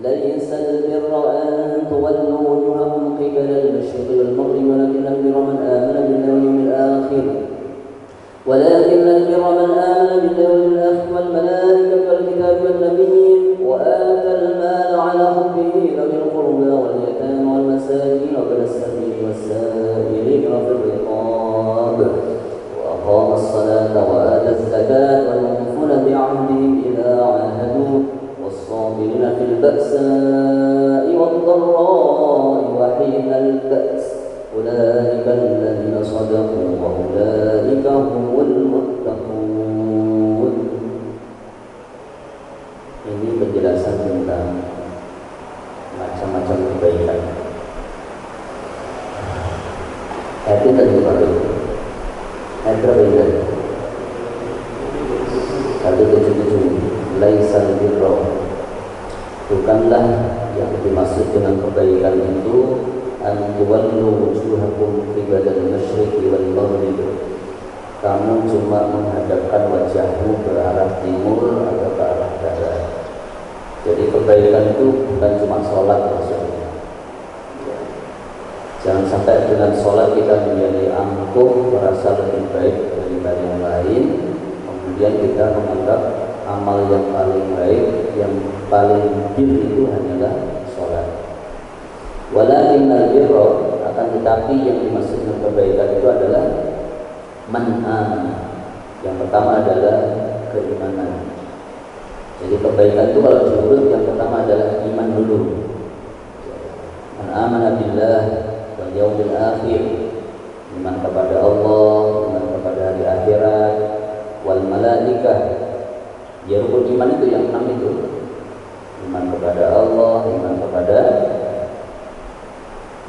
ليس البر أن تولوا وجوهكم قبل المشرق والمغرب ولكن البر من آمن بالله واليوم الآخر والملائكة والكتاب والنبيين وآتى المال على حبه ذوي القربى واليتامى والمساكين وابن السبيل والسائلين وفي الرقاب وأقام الصلاة وآتى الزكاة والموفون بعهدهم إذا عاهدوا والصابرين في البأساء والضراء وحين البأس أولئك الذين صدقوا وأولئك هم المتقون. Ini penjelasan tentang macam-macam kebaikan. Ayat itu tadi baru. Ayat berapa ini? 177. Laisal birra, bukanlah yang dimaksud dengan kebaikan itu an tuwallu wujuhakum qibala al-masyriqi wal maghrib, kamu cuma menghadapkan wajahmu ke arah timur atau ke arah barat. Jadi kebaikan itu bukan cuma sholat maksudnya. Jangan sampai dengan sholat kita menjadi angkuh, merasa lebih baik daripada yang lain, kemudian kita menganggap amal yang paling baik, yang paling bir itu hanyalah sholat. Walakinnal birra, akan tetapi yang dimaksud dengan kebaikan itu adalah man amana. Yang pertama adalah keimanan. Jadi kebaikan itu kalau diurut yang pertama adalah iman dulu. Man amana billah wal yaumil akhir, iman kepada Allah, iman kepada hari akhirat, wal malaikah. Ya, rukun iman itu yang 6 itu. Iman kepada Allah, iman kepada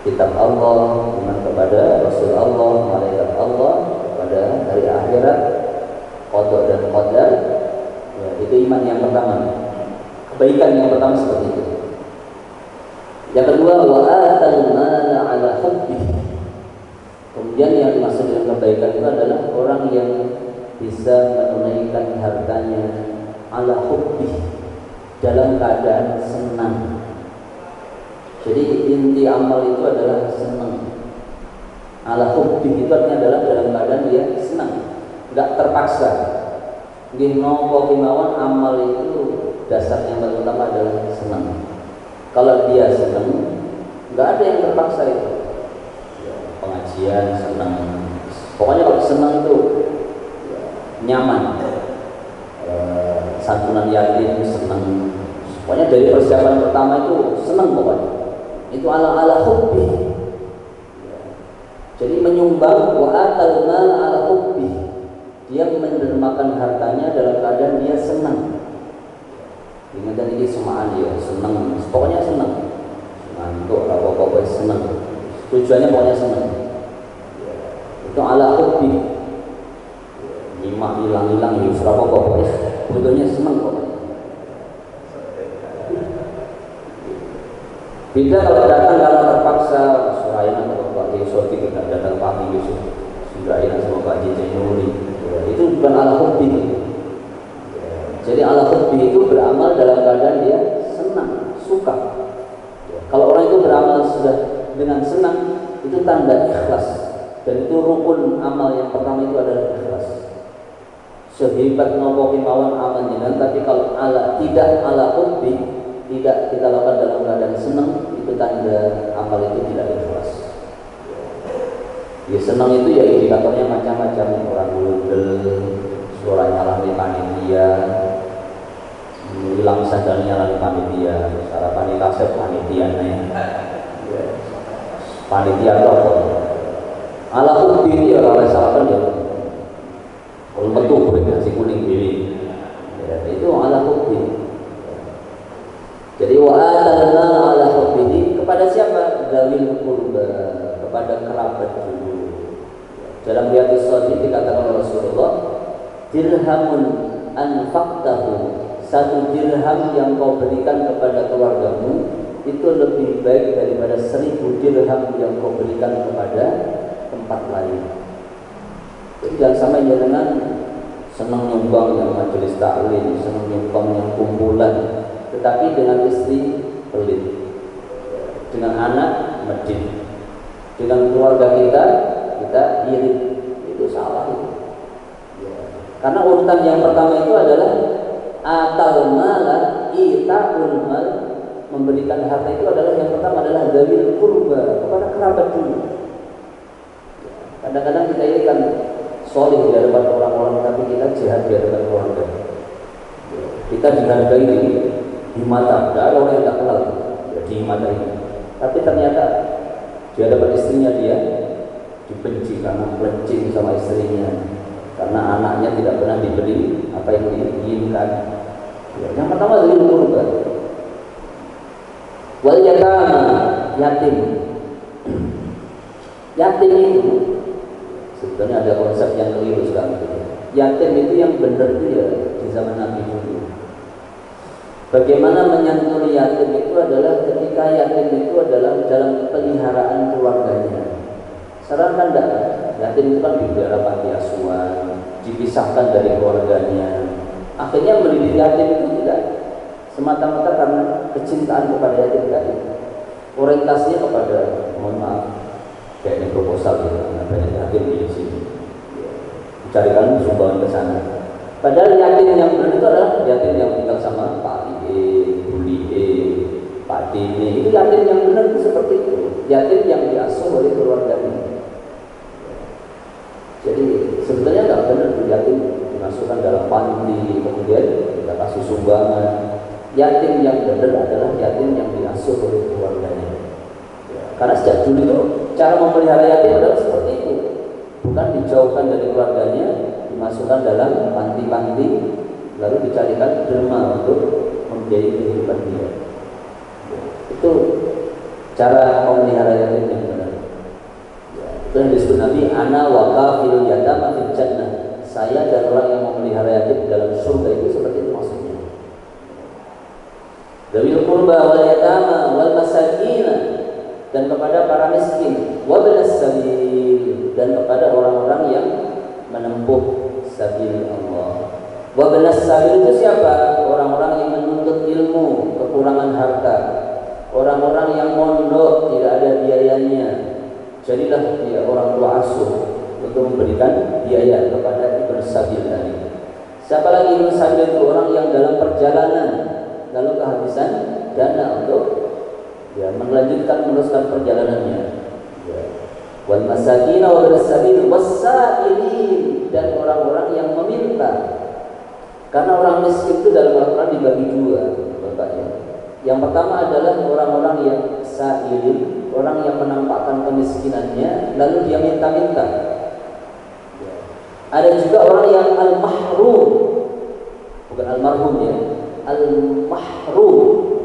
kitab Allah, iman kepada Rasul Allah, malaikat Allah, kepada hari akhirat, qada dan qadar. Ya, itu iman yang pertama. Kebaikan yang pertama seperti itu. Yang kedua, wa atal mala ala hubbi. Kemudian yang dimaksud dengan kebaikan itu adalah orang yang bisa menunaikan hartanya ala hubbi, dalam keadaan senang. Jadi inti amal itu adalah senang. Ala hubbi itu artinya adalah dalam keadaan dia senang, enggak terpaksa. Nggih nopo kemauan, amal itu dasarnya yang pertama adalah senang. Kalau dia senang, enggak ada yang terpaksa itu. Pengajian senang. Pokoknya kalau senang itu nyaman. Santunan yatim senang. Pokoknya dari persiapan pertama itu senang pokoknya. Itu ala hubbi. Jadi menyumbang wa atal mal ala hubbi. Dia mendermakan hartanya dalam keadaan dia senang. Ingat ini semaan dia senang. Pokoknya senang. Ngantuk atau pokoknya senang. Tujuannya pokoknya senang. Itu ala hubbi. Nyimak hilang-hilang yusra pokoknya. Betulnya senang pokoknya. Beda kalau datang karena terpaksa, Suraina atau Pak Jesofi kita datang pagi besok, Suraina sama Pak Jesofi, itu bukan ala hubbi. Jadi ala hubbi itu beramal dalam keadaan dia senang, suka. Kalau orang itu beramal sudah dengan senang, itu tanda ikhlas. Dan itu rukun amal yang pertama itu adalah ikhlas. Sehebat nopo kemauan amal jenengan, tapi kalau tidak ala hubbi, tidak kita lakukan dalam keadaan senang, itu tanda amal itu tidak ikhlas. Ya senang itu ya indikatornya macam-macam. Orang ngudel, suara nyalahin panitia, hilang sandalnya nyalahin panitia, sarapan di kasep panitianya, panitia atau apa? Ala hubbi ya kalau sarapan ya kalau betul nasi kuning diri, ya, itu ala hubbi. Jadi wa atalna ala hubbihi, kepada siapa? Dzawil qurba, kepada kerabat dulu. Dalam Riyadhus Shalihin dikatakan oleh Rasulullah, dirhamun anfaqtahu, satu dirham yang kau berikan kepada keluargamu itu lebih baik daripada 1000 dirham yang kau berikan kepada tempat lain. Jadi jangan sampai jangan senang nyumbang yang majelis taklim, senang nyumbang yang kumpulan, tetapi dengan istri pelit, dengan anak medit, dengan keluarga kita iri. Itu salah itu. Karena urutan yang pertama itu adalah atal mala, itaul mal, memberikan harta itu adalah yang pertama adalah dzawil qurba, kepada kerabat dulu. Kadang-kadang kita ini kan soleh di hadapan orang-orang, tapi kita jahat di hadapan keluarga. Kita dihargai di mata, tidak ada orang yang tak kenal di mata ini. Tapi ternyata di hadapan istrinya dia dibenci karena pelencing sama istrinya, karena anaknya tidak pernah diberi apa yang diinginkan. Yang pertama dari qurba. Wal yatama, yatim. Yatim itu sebetulnya ada konsep yang keliru sekarang. Yatim itu yang benar itu ya di zaman Nabi dulu. Bagaimana menyantuni yatim itu adalah ketika yatim itu adalah dalam peliharaan keluarganya. Sekarang kan tidak, yatim itu kan dipelihara panti asuhan, dipisahkan dari keluarganya. Akhirnya mendidik yatim itu tidak semata-mata karena kecintaan kepada yatim tadi. Orientasinya kepada, mohon maaf, kayak ini proposal gitu, banyak yatim di sini, carikan sumbangan ke sana. Padahal yatim yang benar itu adalah yatim yang tinggal sama Pak I, Bu I, Pak D. Itu yatim yang benar itu seperti itu. Yatim yang diasuh oleh keluarganya. Jadi sebetulnya nggak benar tuh yatim dimasukkan dalam panti kemudian kita kasih sumbangan. Yatim yang benar adalah yatim yang diasuh oleh keluarganya. Karena sejak dulu itu cara memelihara yatim adalah seperti itu. Bukan dijauhkan dari keluarganya, dimasukkan dalam panti-panti, lalu dicarikan derma untuk membiayai kehidupan dia. Itu cara memelihara yatim yang benar. Itu yang disebut Nabi, ana wa kafilul yatama fil jannah. Saya dan orang yang memelihara yatim dalam surga itu seperti itu maksudnya. Dzawil qurba wal yatama wal masakin, dan kepada para miskin, wa binas sabil, dan kepada orang-orang yang menempuh sabil Allah. Wa binas sabil itu siapa? Orang-orang yang menuntut ilmu, kekurangan harta, orang-orang yang mondok tidak ada biayanya. Jadilah dia orang tua asuh untuk memberikan biaya kepada ibn sabil tadi. Siapa lagi ibn sabil itu? Orang yang dalam perjalanan lalu kehabisan dana untuk meneruskan perjalanannya. Wal masakin wa ibn sabil wasailin, dan orang-orang yang meminta. Karena orang miskin itu dalam Al-Quran dibagi dua, Bapaknya. Yang pertama adalah orang-orang yang sa'ilin, orang yang menampakkan kemiskinannya lalu dia minta-minta. Ada juga orang yang al-mahrum, bukan al-marhum ya, al-mahrum,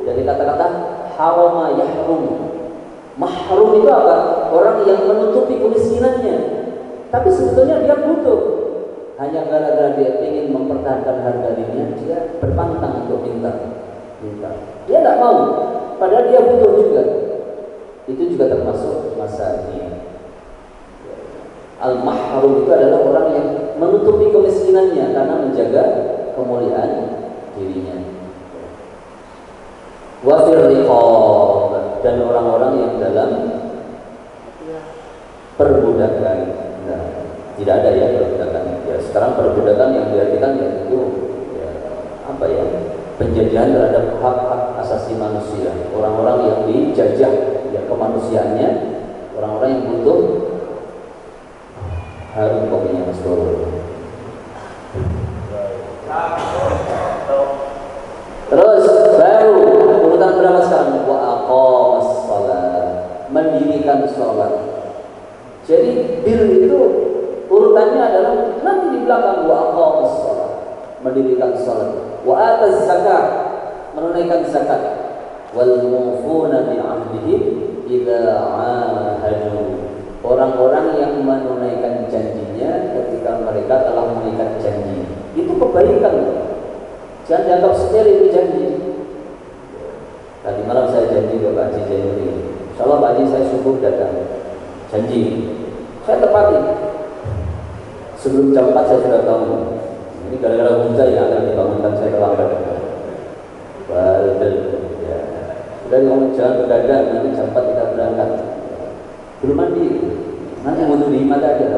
dari kata-kata harama yahrum. Mahrum itu apa? Orang yang menutupi kemiskinannya, tapi sebetulnya dia butuh. Hanya gara-gara dia ingin mempertahankan harga dirinya, dia berpantang untuk minta. Dia tidak mau, padahal dia butuh juga. Itu juga termasuk masa ini. Al-mahrum itu adalah orang yang menutupi kemiskinannya karena menjaga kemuliaan dirinya. Wa fir riqab, dan orang-orang yang dalam perbudakan. Nah, tidak ada ya perbudakan. Ya, sekarang perbudakan yang diartikan yaitu penjajahan terhadap hak-hak asasi manusia. Orang-orang yang dijajah ya kemanusiaannya, orang-orang yang butuh harum kopinya Mas Doro. Terus baru urutan berapa sekarang? Wa aqamas shalah, mendirikan sholat. Jadi bir itu urutannya adalah nanti di belakang wa aqamas shalah, mendirikan sholat. Wa ataz zakat, menunaikan zakat. Wal mufuna bi ahdihim idza ahadu, orang-orang yang menunaikan janjinya ketika mereka telah mengikat janji. Itu kebaikan. Jangan dianggap sepele itu janji. Tadi malam saya janji ke Pak Haji Jainuri, insyaallah Pak Haji saya subuh datang. Janji, saya tepati. Sebelum jam 4 saya sudah tahu. Ini gara-gara hujan yang akan dibangunkan saya terlambat. Ya. Sudah kamu jangan begadang, nanti jam 4 kita berangkat. Belum mandi, nanti mau di mata aja.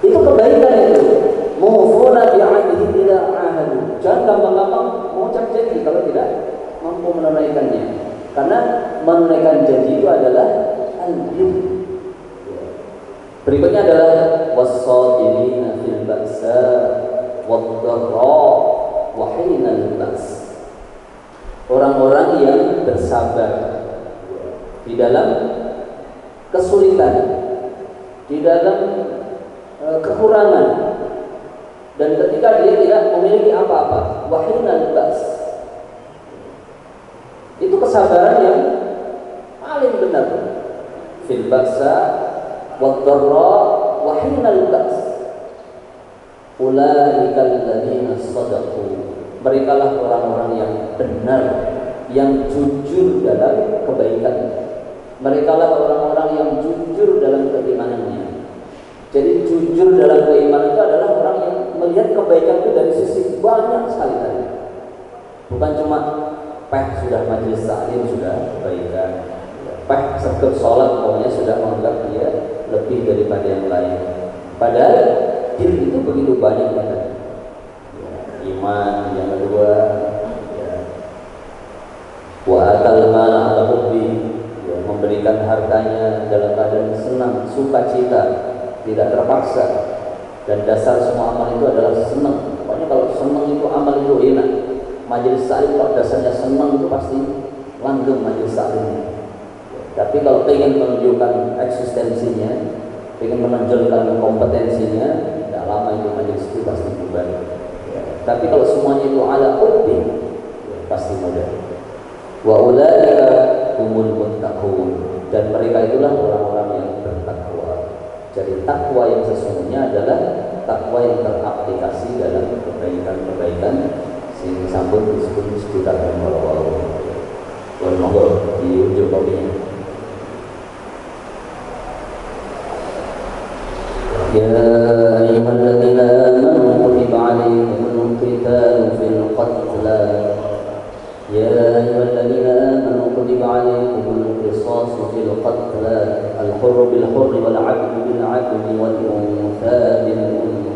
Itu kebaikan itu. Mufuna bi'ahdihi tidak ahadu. Jangan gampang-gampang mengucap janji kalau tidak mampu menunaikannya. Karena menunaikan janji itu adalah al-bir. Berikutnya adalah was-sabirina fil ba'sa wad-dharra wa hinal ba's. Orang-orang yang bersabar di dalam kesulitan, di dalam kekurangan, dan ketika dia tidak memiliki apa-apa, wa hinal ba's. Itu kesabaran yang paling benar. Fil ba'sa wad-dharra wa hinal ba's. Ulaikal ladzina shadaqu. Merekalah orang-orang yang benar, yang jujur dalam kebaikan. Merekalah orang-orang yang jujur dalam keimanannya. Jadi jujur dalam keimanan itu adalah orang yang melihat kebaikan itu dari sisi banyak sekali tadi. Bukan cuma sudah majelis taklim sudah kebaikan, sergap sholat pokoknya sudah menganggap dia lebih daripada yang lain. Padahal diri itu begitu banyak tadi. Iman yang kedua, wa atal mala ala hubbi, memberikan hartanya dalam keadaan senang, sukacita, tidak terpaksa. Dan dasar semua amal itu adalah senang. Pokoknya kalau senang itu amal itu enak. Majelis taklim kalau dasarnya senang itu pasti langgeng majelis taklimnya. Tapi kalau ingin menunjukkan eksistensinya, ingin menonjolkan kompetensinya, tidak lama itu majelis itu pasti bubar. Tapi kalau semuanya itu ala hubbi, pasti mudah. Wa ulaika humul muttaqun, dan mereka itulah orang-orang yang bertakwa. Jadi takwa yang sesungguhnya adalah takwa yang teraplikasi dalam kebaikan-kebaikan sehingga sampun disebut dalam Allah. Monggo di ujung kopinya. Ya ayyuhalladzina amanu kutiba alaykumul qitalu fil qatla. Ya ayyuhalladzina amanu kutiba alaykumul qisasu fil qatla. Al-hurru bil hurri wal 'abdu bil 'abdi wal untha bil untha